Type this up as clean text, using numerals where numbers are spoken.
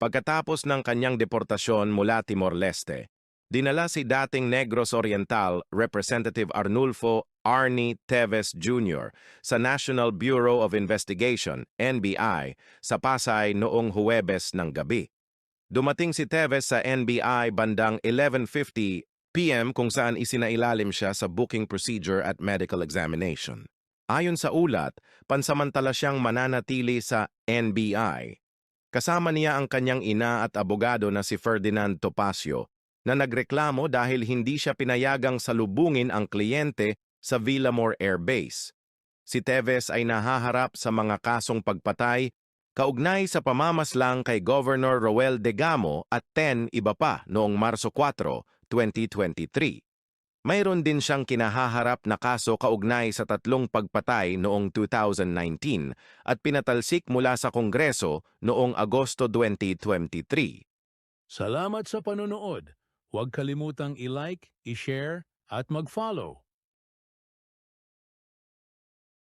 Pagkatapos ng kanyang deportasyon mula Timor-Leste, dinala si dating Negros Oriental Representative Arnulfo Arnie Teves Jr. sa National Bureau of Investigation, NBI, sa Pasay noong Huwebes ng gabi. Dumating si Teves sa NBI bandang 11:50 p.m. kung saan isinailalim siya sa booking procedure at medical examination. Ayon sa ulat, pansamantala siyang mananatili sa NBI. Kasama niya ang kanyang ina at abogado na si Ferdinand Topacio na nagreklamo dahil hindi siya pinayagang salubungin ang kliyente sa Villamor Air Base. Si Teves ay nahaharap sa mga kasong pagpatay kaugnay sa pamamaslang kay Governor Roel Degamo at 10 iba pa noong Marso 4, 2023. Mayroon din siyang kinahaharap na kaso kaugnay sa 3 pagpatay noong 2019 at pinatalsik mula sa Kongreso noong Agosto 2023. Salamat sa panonood. Huwag kalimutang i-like, i-share at mag-follow.